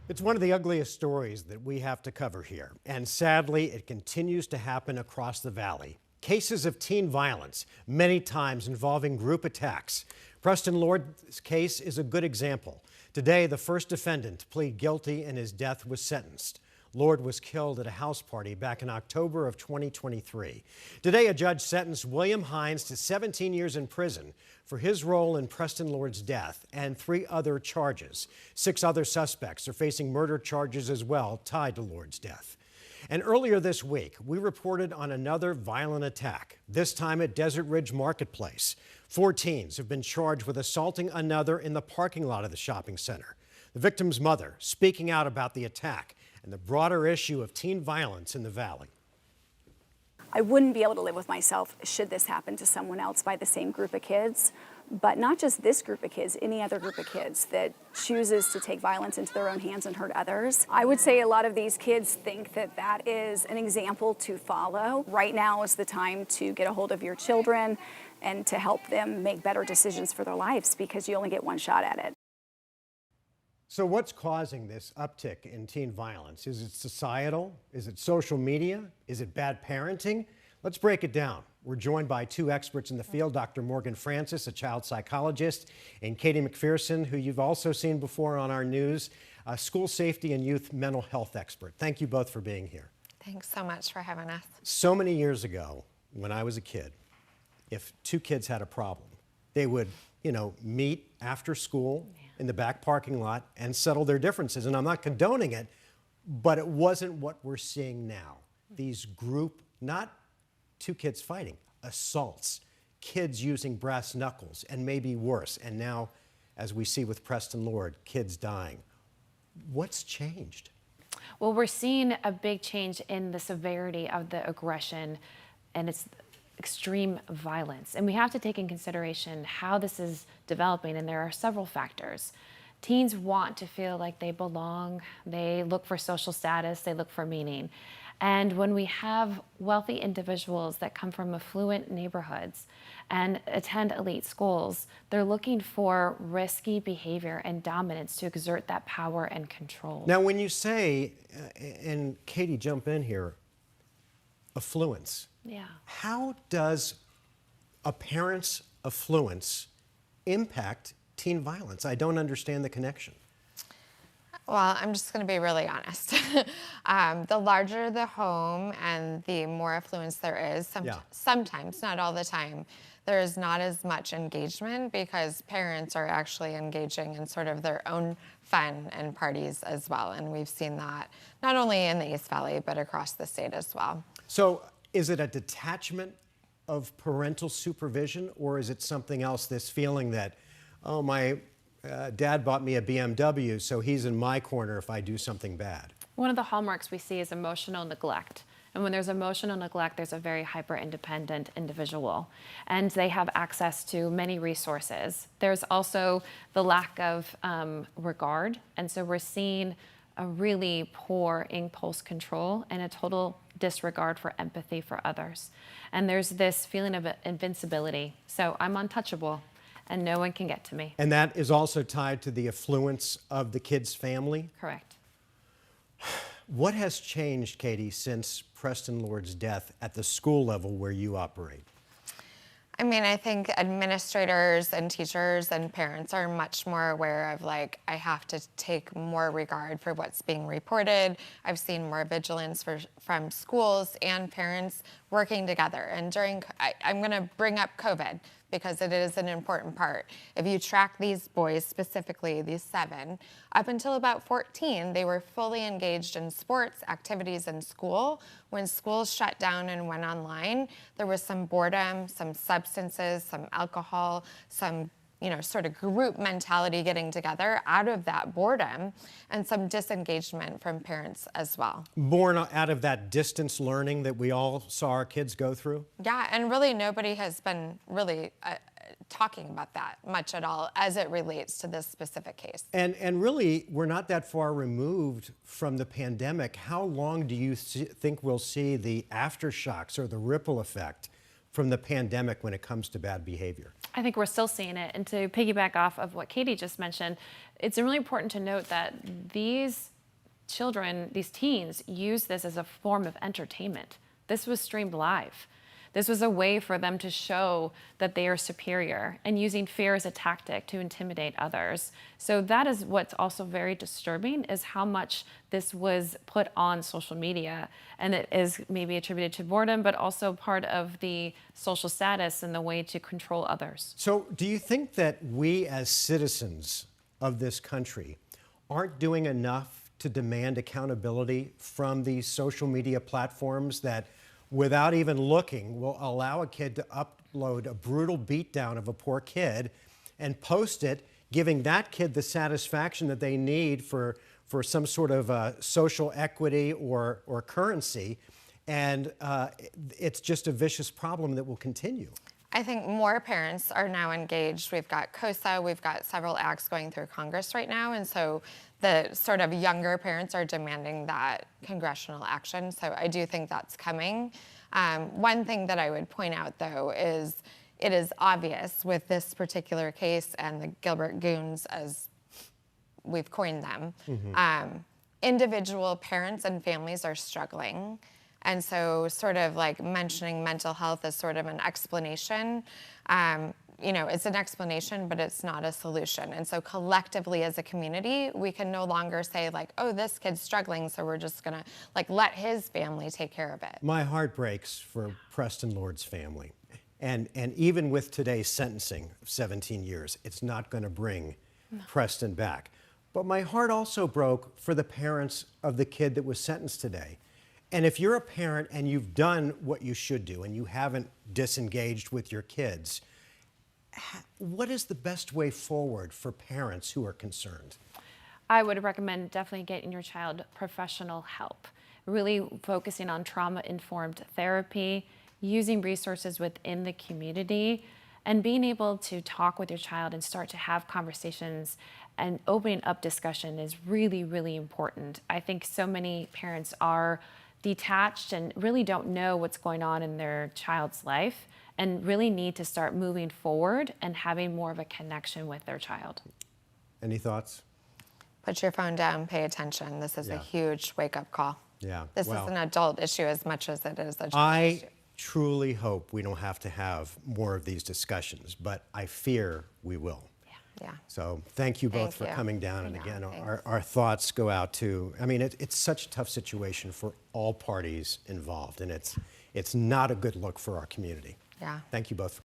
It's one of the ugliest stories that we have to cover here, and sadly, it continues to happen across the valley. Cases of teen violence, many times involving group attacks. Preston Lord's case is a good example. Today, the first defendant pleaded guilty and his death was sentenced. Lord was killed at a house party back in October of 2023. Today, a judge sentenced William Hines to 17 years in prison for his role in Preston Lord's death and 3 other charges. 6 other suspects are facing murder charges as well, tied to Lord's death. And earlier this week, we reported on another violent attack, this time at Desert Ridge Marketplace. 4 teens have been charged with assaulting another in the parking lot of the shopping center. The victim's mother speaking out about the attack and the broader issue of teen violence in the valley. I wouldn't be able to live with myself should this happen to someone else by the same group of kids, but not just this group of kids, any other group of kids that chooses to take violence into their own hands and hurt others. I would say a lot of these kids think that that is an example to follow. Right now is the time to get a hold of your children and to help them make better decisions for their lives, because you only get one shot at it. So what's causing this uptick in teen violence? Is it societal? Is it social media? Is it bad parenting? Let's break it down. We're joined by 2 experts in the field, Dr. Morgan Francis, a child psychologist, and Katie McPherson, who you've also seen before on our news, a school safety and youth mental health expert. Thank you both for being here. Thanks so much for having us. So many years ago, when I was a kid, if 2 kids had a problem, they would, meet after school in the back parking lot and settle their differences. And I'm not condoning it, but it wasn't what we're seeing now. These group, not 2 kids fighting, assaults, kids using brass knuckles, and maybe worse. And now, as we see with Preston Lord, kids dying. What's changed? Well, we're seeing a big change in the severity of the aggression and its extreme violence. And we have to take in consideration how this is developing, and there are several factors. Teens want to feel like they belong, they look for social status, they look for meaning. And when we have wealthy individuals that come from affluent neighborhoods and attend elite schools, they're looking for risky behavior and dominance to exert that power and control. Now, when you say, and Katie, jump in here, affluence. Yeah. How does a parent's affluence impact teen violence? I don't understand the connection. Well, I'm just going to be really honest. The larger the home and the more affluence there is, sometimes, not all the time, there is not as much engagement because parents are actually engaging in sort of their own fun and parties as well. And we've seen that not only in the East Valley, but across the state as well. So is it a detachment of parental supervision, or is it something else, this feeling that, oh, my dad bought me a BMW, so he's in my corner if I do something bad? One of the hallmarks we see is emotional neglect. And when there's emotional neglect, there's a very hyper-independent individual, and they have access to many resources. There's also the lack of regard, and so we're seeing a really poor impulse control and a total disregard for empathy for others. And there's this feeling of invincibility. So I'm untouchable and no one can get to me. And that is also tied to the affluence of the kid's family? Correct. What has changed, Katie, since Preston Lord's death at the school level where you operate? I mean, I think administrators and teachers and parents are much more aware of, I have to take more regard for what's being reported. I've seen more vigilance from schools and parents working together. And I'm going to bring up COVID because it is an important part. If you track these boys, specifically these 7, up until about 14, they were fully engaged in sports, activities in school. When schools shut down and went online, there was some boredom, some substances, some alcohol, some sort of group mentality getting together out of that boredom, and some disengagement from parents as well. Born out of that distance learning that we all saw our kids go through? Yeah, and really nobody has been really talking about that much at all as it relates to this specific case. And really, we're not that far removed from the pandemic. How long do you think we'll see the aftershocks or the ripple effect from the pandemic when it comes to bad behavior? I think we're still seeing it. And to piggyback off of what Katie just mentioned, it's really important to note that these children, these teens, use this as a form of entertainment. This was streamed live. This was a way for them to show that they are superior and using fear as a tactic to intimidate others. So that is what's also very disturbing, is how much this was put on social media. And it is maybe attributed to boredom, but also part of the social status and the way to control others. So do you think that we as citizens of this country aren't doing enough to demand accountability from these social media platforms that, without even looking, will allow a kid to upload a brutal beatdown of a poor kid and post it, giving that kid the satisfaction that they need for some sort of social equity or currency? And it's just a vicious problem that will continue. I think more parents are now engaged. We've got COSA, we've got several acts going through Congress right now, and so the sort of younger parents are demanding that congressional action. So I do think that's coming. One thing that I would point out, though, is it is obvious with this particular case and the Gilbert Goons, as we've coined them, individual parents and families are struggling. And so sort of like mentioning mental health as sort of an explanation, it's an explanation, but it's not a solution. And so collectively as a community, we can no longer say like, oh, this kid's struggling, so we're just gonna like let his family take care of it. My heart breaks for Preston Lord's family. And even with today's sentencing of 17 years, it's not gonna bring Preston back. But my heart also broke for the parents of the kid that was sentenced today. And if you're a parent and you've done what you should do and you haven't disengaged with your kids, what is the best way forward for parents who are concerned? I would recommend definitely getting your child professional help, really focusing on trauma-informed therapy, using resources within the community, and being able to talk with your child and start to have conversations and opening up discussion is really, really important. I think so many parents are detached and really don't know what's going on in their child's life and really need to start moving forward and having more of a connection with their child. Any thoughts? Put your phone down, pay attention. This is a huge wake-up call. Yeah. This is an adult issue as much as it is a child issue. I truly hope we don't have to have more of these discussions, but I fear we will. Yeah. So thank you both for coming down. And again, our thoughts go out to, I mean, it's such a tough situation for all parties involved, and it's not a good look for our community. Yeah. Thank you both for